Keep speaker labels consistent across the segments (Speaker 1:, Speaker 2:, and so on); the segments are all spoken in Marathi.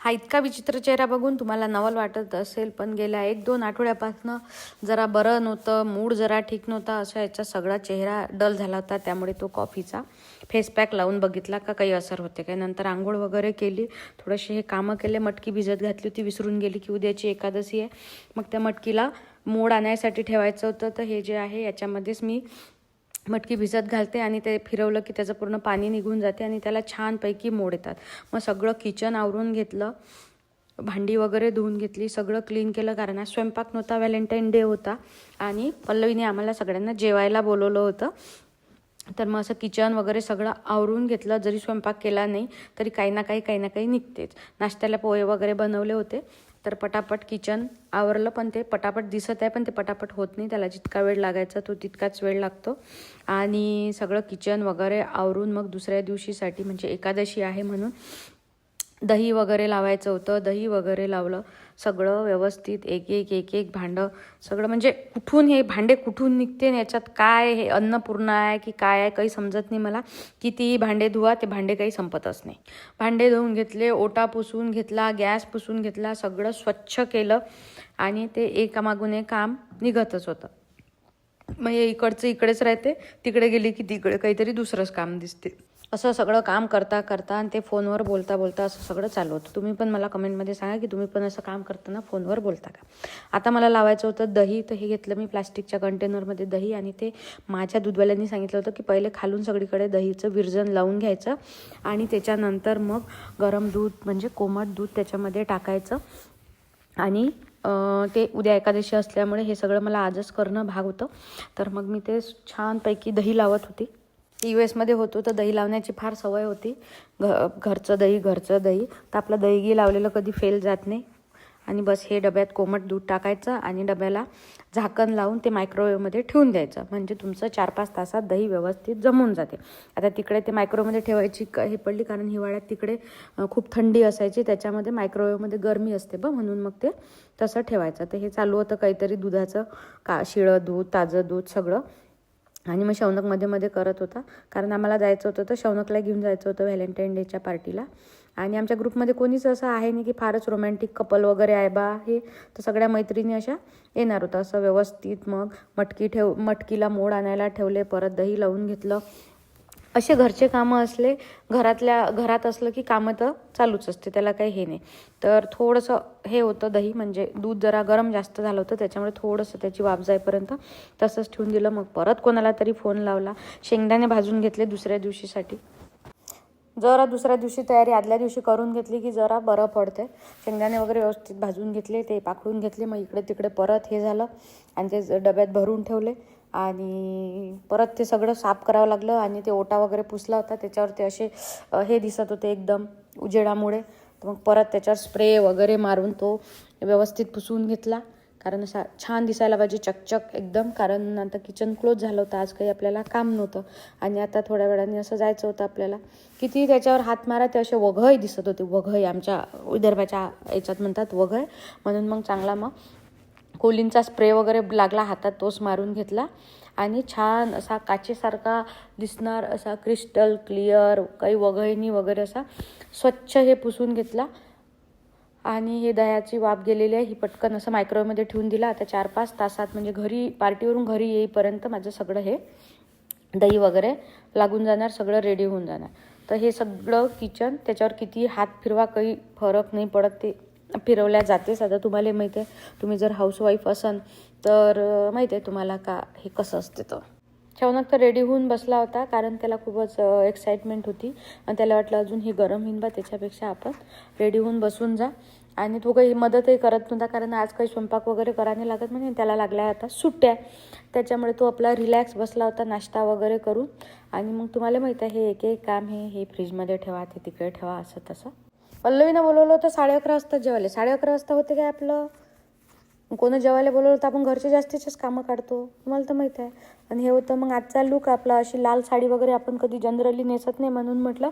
Speaker 1: हा इतका विचित्र चेहरा बघून तुम्हाला नवल वाटत असेल, पण गेल्या 1-2 आठवड्यापासून जरा बरं नव्हतं, मूड जरा ठीक नव्हता, असा याचा सगळा चेहरा डल झाला होता. त्यामुळे तो कॉफीचा फेस पॅक लावून बघितला का काही असर होते काय. नंतर आंघोळ वगैरे केली, थोडेसे हे कामं केले, मटकी भिजत घातली होती, विसरून गेली की उद्याची एकादशी आहे. मग त्या मटकीला मोड आणायसाठी ठेवायचं होतं, तर हे जे आहे याच्यामध्येच मी मटकी भिजत घालते आणि ते फिरवलं की त्याचं पूर्ण पाणी निघून जाते आणि त्याला छानपैकी मोड येतात. मग सगळं किचन आवरून घेतलं, भांडी वगैरे धुवून घेतली, सगळं क्लीन केलं, कारण आज स्वयंपाक नव्हता, व्हॅलेंटाईन डे होता आणि पल्लवीने आम्हाला सगळ्यांना जेवायला बोलवलं होतं. तर मग असं किचन वगैरे सगळं आवरून घेतलं. जरी स्वयंपाक केला नाही तरी काही ना काही निघतेच. नाश्त्याला पोहे वगैरे बनवले होते, तर पटापट किचन आवरलं. पण ते पटापट दिसत आहे, पण ते पटापट होत नाही. त्याला जितका वेळ लागायचा तो तितकाच वेळ लागतो. आणि सगळं किचन वगैरे आवरून मग दुसऱ्या दिवशीसाठी म्हणजे एकादशी आहे म्हणून दही वगैरे लावायचं होतं. दही वगैरे लावलं, सगळं व्यवस्थित एक भांडं सगळं, म्हणजे कुठून हे भांडे कुठून निघते याच्यात, काय हे अन्नपूर्णा आहे की काय आहे काही समजत नाही मला. कितीही भांडे धुवा ते भांडे काही संपतच नाही. भांडे धुवून घेतले, ओटा पुसून घेतला, गॅस पुसून घेतला, सगळं स्वच्छ केलं आणि ते एकामागून एक काम निघतच होतं. मग हे इकडचं इकडेच राहते, तिकडे गेली की तिकडे काहीतरी दुसरंच काम दिसते. असं सगळं काम करता आणि ते फोनवर बोलता असं सगळं चालू होतं. तुम्ही पण मला कमेंटमध्ये सांगा की तुम्ही पण असं काम करताना फोनवर बोलता का. आता मला लावायचं होतं दही, तर हे घेतलं मी प्लास्टिकच्या कंटेनरमध्ये दही. आणि ते माझ्या दूधवाल्यांनी सांगितलं होतं की पहिले खालून सगळीकडे दहीचं विरजन लावून घ्यायचं आणि त्याच्यानंतर मग गरम दूध म्हणजे कोमट दूध त्याच्यामध्ये टाकायचं. आणि ते उद्या एकादशी असल्यामुळे हे सगळं मला आजच करणं भाग होतं. तर मग मी ते छानपैकी दही लावत होती. US मध्ये होतो तर दही लावण्याची फार सवय होती. घरचं दही. तर आपलं दही लावलेलं कधी फेल जात नाही. आणि बस हे डब्यात कोमट दूध टाकायचं आणि डब्याला झाकण लावून ते मायक्रोवेव्हमध्ये ठेवून द्यायचं, म्हणजे तुमचं 4-5 तासात दही व्यवस्थित जमून जाते. आता तिकडे ते मायक्रोवेव्हमध्ये ठेवायची हे पडली, कारण हिवाळ्यात तिकडे खूप थंडी असायची, त्याच्यामध्ये मायक्रोवेव्हमध्ये गरमी असते म्हणून मग ते तसं ठेवायचं. तर हे चालू होतं काहीतरी दुधाचं शिळं दूध, ताजं दूध सगळं. आणि मग शौनक मध्ये करत होता, कारण आम्हाला जायचं होतं, तर शौनकला घेऊन जायचं होतं व्हॅलेंटाईन डेच्या पार्टीला. आणि आमच्या ग्रुपमध्ये कोणीच असं आहे नाही की फारच रोमॅन्टिक कपल वगैरे आहे बा हे, तर सगळ्या मैत्रिणी अशा येणार होतं असं व्यवस्थित. मग मटकीला मोड आणायला ठेवले, परत दही लावून घेतलं. असे घरचे कामं असले, घरात असलं की कामं तर चालूच असते, त्याला काही हे नाही. तर थोडंसं हे होतं दही, म्हणजे दूध जरा गरम जास्त झालं होतं, त्याच्यामुळे थोडंसं त्याची वाफ जाईपर्यंत तसंच ठेवून दिलं. मग परत कोणाला तरी फोन लावला. शेंगदाणे भाजून घेतले दुसऱ्या दिवशीसाठी. जरा दुसऱ्या दिवशी तयारी आदल्या दिवशी करून घेतली की जरा बरं पडते. शेंगदाणे वगैरे व्यवस्थित भाजून घेतले, ते पाकडून घेतले. मग इकडे तिकडे परत हे झालं आणि ते डब्यात भरून ठेवले. आणि परत ते सगळं साफ करावं लागलं. आणि ते ओटा वगैरे पुसला होता, त्याच्यावर ते असे हे दिसत होते एकदम उजेडामुळे. तर मग परत त्याच्यावर स्प्रे वगैरे मारून तो व्यवस्थित पुसून घेतला, कारण असा छान दिसायला पाहिजे चकचक एकदम. कारण नंतर किचन क्लोज झालं होतं, आज काही आपल्याला काम नव्हतं. आणि आता थोड्या वेळाने असं जायचं होतं आपल्याला. किती त्याच्यावर हात मारा ते असे वघई दिसत होते. वघई आमच्या विदर्भाच्या याच्यात म्हणतात वघई, म्हणून मग चांगला मग कोलिनचा स्प्रे वगैरे लागला हातात, तोच मारून घेतला. आणि छान असा काचेसारखा दिसणार असा क्रिस्टल क्लिअर, काही वघईनी वगैरे असा स्वच्छ हे पुसून घेतला. आणि हे दह्याची वाफ गेलेली आहे, ही पटकन असं मायक्रोवेव्हमध्ये ठेवून दिला. आता 4-5 तासात म्हणजे पार्टीवरून घरी येईपर्यंत माझं सगळं हे दही वगैरे लागून जाणार, सगळं रेडी होऊन जाणार. तर हे सगळं किचन, त्याच्यावर किती हात फिरवा काही फरक नाही पडत, ते फिरवल्या जातेच. आता तुम्हाला माहीत आहे, तुम्ही जर हाऊसवाईफ असाल तर माहीत आहे तुम्हाला का हे कसं असते. तर शौनक तर रेडी होऊन बसला होता, कारण त्याला खूपच एक्साइटमेंट होती आणि त्याला वाटलं अजून हे गरम होईन बा, त्याच्यापेक्षा आपण रेडी होऊन बसून जा. आणि तो काही मदतही करत नव्हता, कारण आज काही स्वयंपाक वगैरे करायला लागत म्हणजे त्याला लागल्या आता सुट्ट्या, त्याच्यामुळे तो आपला रिलॅक्स बसला होता नाश्ता वगैरे करून. आणि मग तुम्हाला माहीत आहे, हे एक काम हे फ्रीजमध्ये ठेवा, ते तिकडे ठेवा, असं तसं. पल्लवीनं बोलवलं होतं 11:30 वाजता जेवायला. 11:30 वाजता होते काय आपलं, कोणं जेवायला बोलवलं तर आपण घरचे जास्तीचेच कामं काढतो, तुम्हाला तर माहीत आहे. आणि हे होतं मग आजचा लूक आपला, अशी लाल साडी वगैरे आपण कधी जनरली नेसत नाही, म्हणून म्हटलं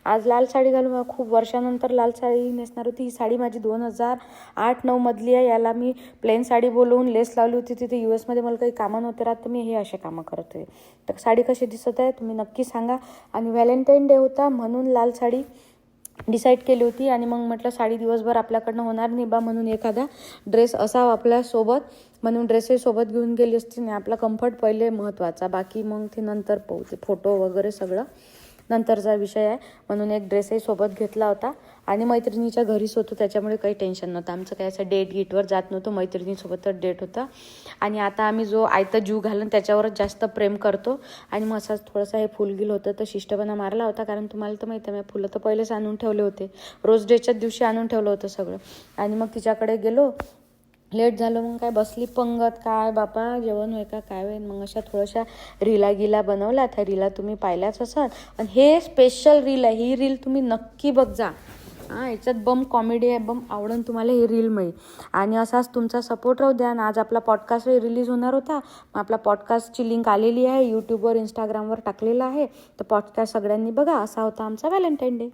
Speaker 1: आज लाल साडी घालून. खूप वर्षानंतर लाल साडी नेसणार होती. ही साडी माझी 2008-9 मधली आहे. याला मी प्लेन साडी बोलवून लेस लावली होती. तिथे US मध्ये मला काही कामं नव्हते राहत, तर मी हे असे कामं करत होते. तर साडी कशी दिसत आहे तुम्ही नक्की सांगा. आणि व्हॅलेंटाईन डे होता म्हणून लाल साडी डिसाईड केली होती. आणि मग म्हटलं साडी दिवसभर आपल्याकडनं होणार नाही बा, म्हणून एखादा ड्रेस असावा आपल्यासोबत, म्हणून ड्रेसही सोबत घेऊन गेली असती. नाही, आपला कम्फर्ट पहिले महत्त्वाचा, बाकी मग ते नंतर पाहू, ते फोटो वगैरे सगळं नंतरचा विषय आहे. म्हणून एक ड्रेसही सोबत घेतला होता. आणि मैत्रिणीच्या घरीच होतो, त्याच्यामुळे काही टेन्शन नव्हतं. आमचं काही असं डेट गीटवर जात नव्हतं, मैत्रिणीसोबतच डेट होता. आणि आता आम्ही जो आयतं जीव घालून त्याच्यावरच जास्त प्रेम करतो. आणि मग असाच थोडंसं हे फुलगिल होतं तर शिष्टपणा मारला होता, कारण तुम्हाला तर माहिती आहे मी फुलं तर पहिलेच आणून ठेवले होते, रोज डेच्याच दिवशी आणून ठेवलं होतं सगळं. आणि मग तिच्याकडे गेलो, लेट झालं, मग काय बसली पंगत, काय बापा जेवण होय का काय होईल. मग अशा थोड्याशा रीला बनवल्या. त्या रीला तुम्ही पाहिल्याच असाल, पण हे स्पेशल रील आहे, ही रील तुम्ही नक्की बघ जा. याच्यात बम कॉमेडी आहे, बम आवडून तुम्हाला ही रील मिळेल. आणि असाच तुमचा सपोर्ट राहू द्या. आणि आज आपला पॉडकास्ट रिलीज होणार होता, मग आपला पॉडकास्टची लिंक आलेली आहे, यूट्यूबवर इंस्टाग्रामवर टाकलेला आहे, तर पॉडकास्ट सगळ्यांनी बघा. असा होता आमचा व्हॅलेंटाईन डे.